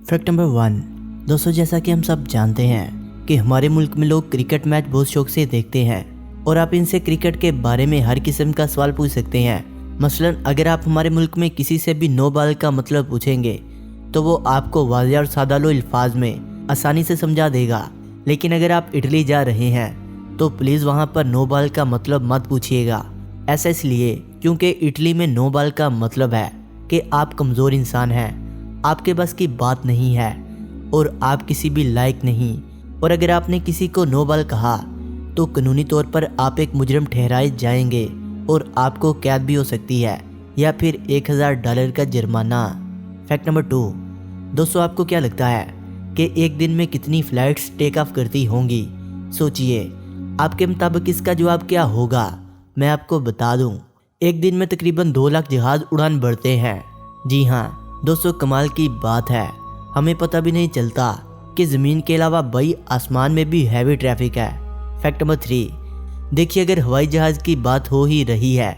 Fact number 1। दोस्तों, जैसा कि हम सब जानते हैं कि हमारे मुल्क में लोग क्रिकेट मैच बहुत शौक से देखते हैं और आप इनसे क्रिकेट के बारे में हर किस्म का सवाल पूछ सकते हैं। मसलन अगर आप हमारे मुल्क में किसी से भी नो बॉल का मतलब पूछेंगे तो वो आपको वाज़ेह और सादालो अल्फाज में आसानी से समझा देगा। लेकिन अगर आप इटली जा रहे हैं तो प्लीज़ वहाँ पर नो बॉल का मतलब मत पूछिएगा। ऐसा इसलिए क्योंकि इटली में नो बॉल का मतलब है कि आप कमज़ोर इंसान हैं, आपके बस की बात नहीं है और आप किसी भी लायक नहीं। और अगर आपने किसी को नो बॉल कहा तो कानूनी तौर पर आप एक मुजरिम ठहराए जाएंगे और आपको कैद भी हो सकती है या फिर $1000 का जुर्माना। Fact number 2। दोस्तों, आपको क्या लगता है कि एक दिन में कितनी फ़्लाइट्स टेक ऑफ करती होंगी? सोचिए, आपके मुताबिक इसका जवाब क्या होगा? मैं आपको बता दूं, एक दिन में तकरीबन 2 लाख जहाज़ उड़ान भरते हैं। जी हाँ दोस्तों, कमाल की बात है, हमें पता भी नहीं चलता कि ज़मीन के अलावा भाई आसमान में भी हैवी ट्रैफिक है। Fact number 3। देखिए, अगर हवाई जहाज़ की बात हो ही रही है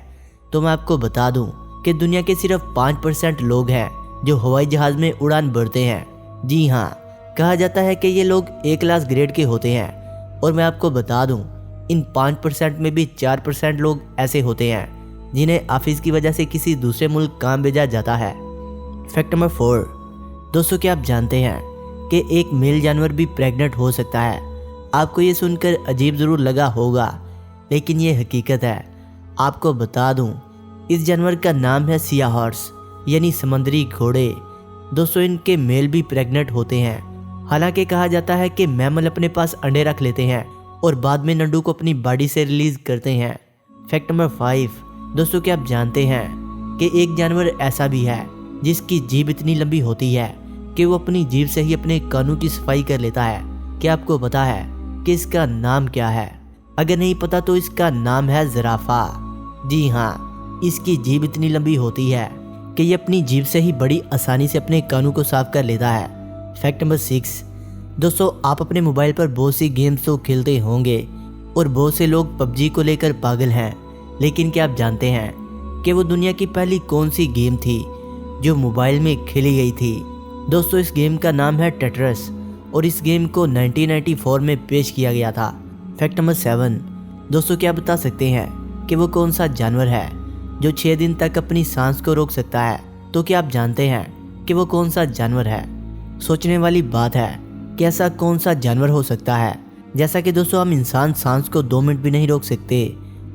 तो मैं आपको बता दूं कि दुनिया के सिर्फ 5% लोग हैं जो हवाई जहाज़ में उड़ान भरते हैं। जी हाँ, कहा जाता है कि ये लोग A क्लास ग्रेड के होते हैं और मैं आपको बता दूं, इन 5% में भी 4% लोग ऐसे होते हैं जिन्हें ऑफिस की वजह से किसी दूसरे मुल्क काम भेजा जाता है। Fact number 4। दोस्तों, क्या आप जानते हैं कि एक मेल जानवर भी प्रेग्नेंट हो सकता है? आपको ये सुनकर अजीब ज़रूर लगा होगा, लेकिन ये हकीकत है। आपको बता दूं, इस जानवर का नाम है सिया हॉर्स यानी समंदरी घोड़े। दोस्तों, इनके मेल भी प्रेग्नेंट होते हैं। हालांकि कहा जाता है कि मैमल अपने पास अंडे रख लेते हैं और बाद में नंडू को अपनी बॉडी से रिलीज करते हैं। Fact number 5। दोस्तों, क्या आप जानते हैं कि एक जानवर ऐसा भी है जिसकी जीभ इतनी लंबी होती है कि वो अपनी जीभ से ही अपने कानों की सफाई कर लेता है? क्या आपको पता है कि इसका नाम क्या है? अगर नहीं पता तो इसका नाम है ज़राफ़ा। जी हाँ, इसकी जीभ इतनी लंबी होती है कि ये अपनी जीभ से ही बड़ी आसानी से अपने कानों को साफ कर लेता है। Fact number 6। दोस्तों, आप अपने मोबाइल पर बहुत सी गेम्स तो खेलते होंगे और बहुत से लोग पबजी को लेकर पागल हैं, लेकिन क्या आप जानते हैं कि वो दुनिया की पहली कौन सी गेम थी जो मोबाइल में खेली गई थी? दोस्तों, इस गेम का नाम है टेट्रिस और इस गेम को 1994 में पेश किया गया था। Fact number 7। दोस्तों, क्या बता सकते हैं कि वो कौन सा जानवर है जो 6 दिन तक अपनी सांस को रोक सकता है? तो क्या आप जानते हैं कि वो कौन सा जानवर है? सोचने वाली बात है कि ऐसा कौन सा जानवर हो सकता है। जैसा कि दोस्तों, हम इंसान सांस को 2 मिनट भी नहीं रोक सकते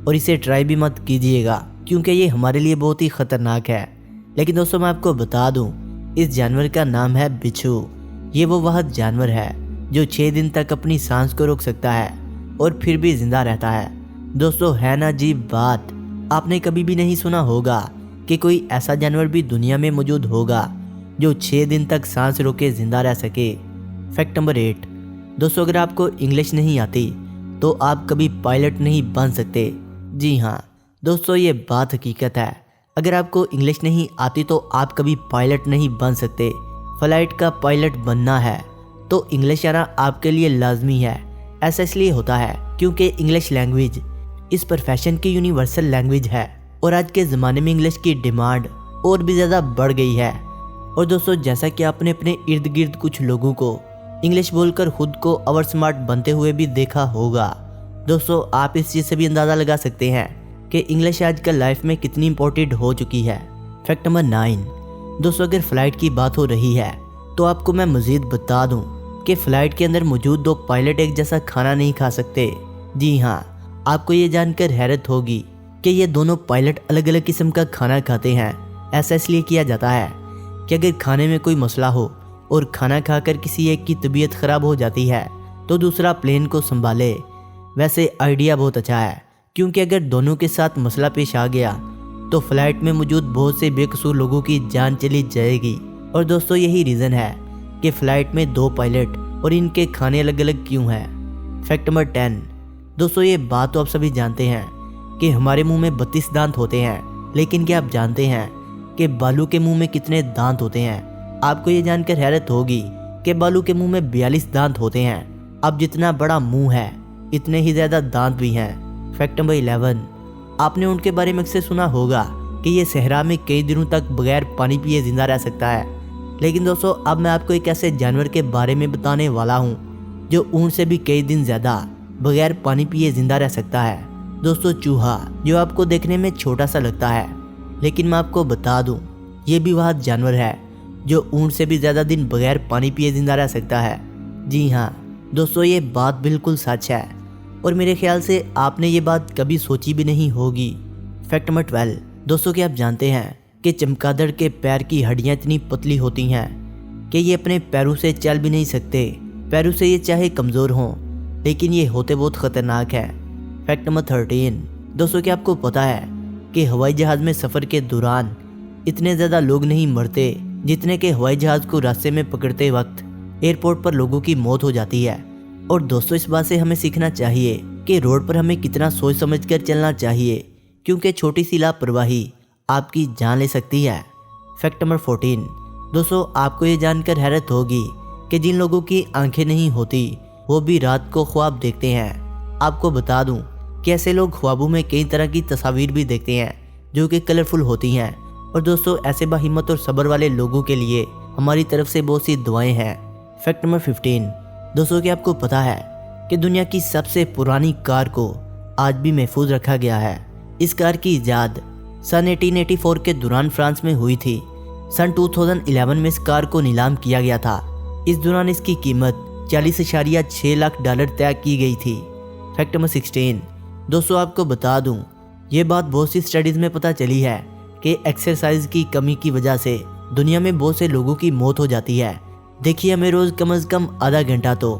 और इसे ट्राई भी मत कीजिएगा क्योंकि ये हमारे लिए बहुत ही ख़तरनाक है। लेकिन दोस्तों, मैं आपको बता दूं, इस जानवर का नाम है बिच्छू। ये वो वह जानवर है जो 6 दिन तक अपनी सांस को रोक सकता है और फिर भी जिंदा रहता है। दोस्तों, है ना अजीब बात? आपने कभी भी नहीं सुना होगा कि कोई ऐसा जानवर भी दुनिया में मौजूद होगा जो 6 दिन तक सांस रोके जिंदा रह सके। Fact number 8। दोस्तों, अगर आपको इंग्लिश नहीं आती तो आप कभी पायलट नहीं बन सकते। जी हाँ दोस्तों, ये बात हकीकत है। अगर आपको इंग्लिश नहीं आती तो आप कभी पायलट नहीं बन सकते। फ्लाइट का पायलट बनना है तो इंग्लिश आना आपके लिए लाजमी है। ऐसा इसलिए होता है क्योंकि इंग्लिश लैंग्वेज इस प्रोफेशन की यूनिवर्सल लैंग्वेज है और आज के ज़माने में इंग्लिश की डिमांड और भी ज़्यादा बढ़ गई है। और दोस्तों, जैसा कि आपने अपने इर्द गिर्द कुछ लोगों को इंग्लिश बोलकर खुद को ओवर स्मार्ट बनते हुए भी देखा होगा। दोस्तों, आप इस चीज़ से भी अंदाज़ा लगा सकते हैं कि इंग्लिश आजकल लाइफ में कितनी इंपॉर्टेंट हो चुकी है। Fact number 9। दोस्तों, अगर फ़्लाइट की बात हो रही है तो आपको मैं मज़ीद बता दूं कि फ़्लाइट के अंदर मौजूद 2 पायलट एक जैसा खाना नहीं खा सकते। जी हाँ, आपको ये जानकर हैरत होगी कि ये दोनों पायलट अलग अलग किस्म का खाना खाते हैं। ऐसा इसलिए किया जाता है कि अगर खाने में कोई मसला हो और खाना खाकर किसी एक की तबीयत ख़राब हो जाती है तो दूसरा प्लेन को संभाले। वैसे आइडिया बहुत अच्छा है क्योंकि अगर दोनों के साथ मसला पेश आ गया तो फ्लाइट में मौजूद बहुत से बेकसूर लोगों की जान चली जाएगी। और दोस्तों, यही रीज़न है कि फ़्लाइट में 2 पायलट और इनके खाने अलग अलग क्यों हैं। Fact number 10। दोस्तों, ये बात तो आप सभी जानते हैं कि हमारे मुंह में 32 दांत होते हैं, लेकिन क्या आप जानते हैं कि बालू के मुंह में कितने दांत होते हैं? आपको ये जानकर हैरत होगी कि बालू के मुंह में 42 दांत होते हैं। अब जितना बड़ा मुंह है इतने ही ज़्यादा दांत भी हैं। Fact number 11। आपने उनके बारे में अक्सर सुना होगा कि ये सहरा में कई दिनों तक बगैर पानी पिए जिंदा रह सकता है, लेकिन दोस्तों अब मैं आपको एक ऐसे जानवर के बारे में बताने वाला हूँ जो ऊँट से भी कई दिन ज़्यादा बगैर पानी पिए जिंदा रह सकता है। दोस्तों चूहा, जो आपको देखने में छोटा सा लगता है, लेकिन मैं आपको बता दूं ये भी वह जानवर है जो ऊँट से भी ज़्यादा दिन बगैर पानी पिए जिंदा रह सकता है। जी हाँ दोस्तों, ये बात बिल्कुल सच है और मेरे ख्याल से आपने ये बात कभी सोची भी नहीं होगी। Fact number 12। दोस्तों क्या आप जानते हैं कि चमगादड़ के पैर की हड्डियाँ इतनी पतली होती हैं कि ये अपने पैरों से चल भी नहीं सकते। पैरों से ये चाहे कमज़ोर हों, लेकिन ये होते बहुत ख़तरनाक है। Fact number 13। दोस्तों क्या आपको पता है कि हवाई जहाज़ में सफ़र के दौरान इतने ज़्यादा लोग नहीं मरते जितने के हवाई जहाज़ को रास्ते में पकड़ते वक्त एयरपोर्ट पर लोगों की मौत हो जाती है। और दोस्तों इस बात से हमें सीखना चाहिए कि रोड पर हमें कितना सोच समझ कर चलना चाहिए, क्योंकि छोटी सी लापरवाही आपकी जान ले सकती है। Fact number 14। दोस्तों आपको ये जानकर हैरत होगी कि जिन लोगों की आंखें नहीं होती वो भी रात को ख्वाब देखते हैं। आपको बता दूं कि ऐसे लोग ख्वाबों में कई तरह की तस्वीर भी देखते हैं जो कि कलरफुल होती हैं। और दोस्तों ऐसे बाहिम्मत और सब्र वाले लोगों के लिए हमारी तरफ से बहुत सी दुआएं हैं। Fact number 15। दोस्तों क्या आपको पता है कि दुनिया की सबसे पुरानी कार को आज भी महफूज रखा गया है। इस कार की इजाद सन 1884 के दौरान फ्रांस में हुई थी। सन 2011 में इस कार को नीलाम किया गया था। इस दौरान इसकी कीमत 40.6 लाख डॉलर तय की गई थी। Fact number 16। दोस्तों आपको बता दूं ये बात बहुत सी स्टडीज़ में पता चली है कि एक्सरसाइज की कमी की वजह से दुनिया में बहुत से लोगों की मौत हो जाती है। देखिए हमें रोज़ कम से कम आधा घंटा तो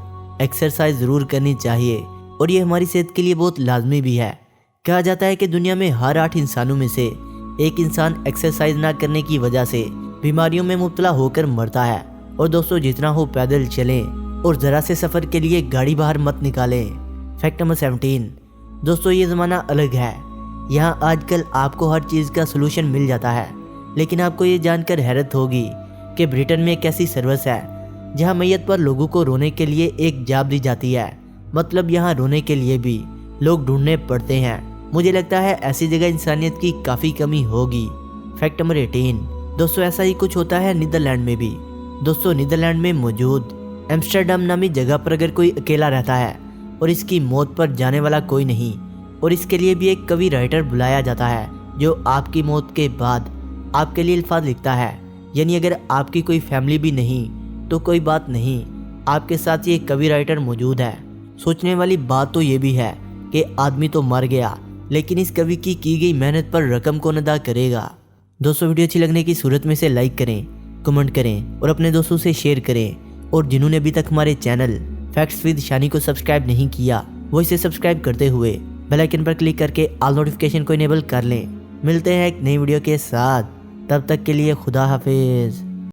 एक्सरसाइज ज़रूर करनी चाहिए और ये हमारी सेहत के लिए बहुत लाजमी भी है। कहा जाता है कि दुनिया में हर 8 इंसानों में से एक इंसान एक्सरसाइज ना करने की वजह से बीमारियों में मुब्तला होकर मरता है। और दोस्तों जितना हो पैदल चलें और ज़रा से सफ़र के लिए गाड़ी बाहर मत निकालें। Fact number 17। दोस्तों ये ज़माना अलग है, यहाँ आजकल आपको हर चीज़ का सलूशन मिल जाता है। लेकिन आपको ये जानकर हैरत होगी कि ब्रिटेन में एक ऐसी सर्विस है जहाँ मैयत पर लोगों को रोने के लिए एक जाब दी जाती है। मतलब यहाँ रोने के लिए भी लोग ढूंढने पड़ते हैं। मुझे लगता है ऐसी जगह इंसानियत की काफ़ी कमी होगी। Fact number 18। दोस्तों ऐसा ही कुछ होता है नीदरलैंड में भी। दोस्तों नीदरलैंड में मौजूद एम्स्टर्डम नामी जगह पर अगर कोई अकेला रहता है और इसकी मौत पर जाने वाला कोई नहीं, और इसके लिए भी एक कवि राइटर बुलाया जाता है जो आपकी मौत के बाद आपके लिए अल्फाज लिखता है। यानी अगर आपकी कोई फैमिली भी नहीं तो कोई बात नहीं, आपके साथ ये कवि राइटर मौजूद है। सोचने वाली बात तो ये भी है कि आदमी तो मर गया, लेकिन इस कवि की गई मेहनत पर रकम कौन अदा करेगा। दोस्तों वीडियो अच्छी लगने की सूरत में से लाइक करें, कमेंट करें और अपने दोस्तों से शेयर करें। और जिन्होंने अभी तक हमारे चैनल फैक्ट्स विद शानी को सब्सक्राइब नहीं किया वो इसे सब्सक्राइब करते हुए बेल आइकन पर क्लिक करके ऑल नोटिफिकेशन को इनेबल कर लें। मिलते हैं एक नई वीडियो के साथ, तब तक के लिए खुदा हाफिज।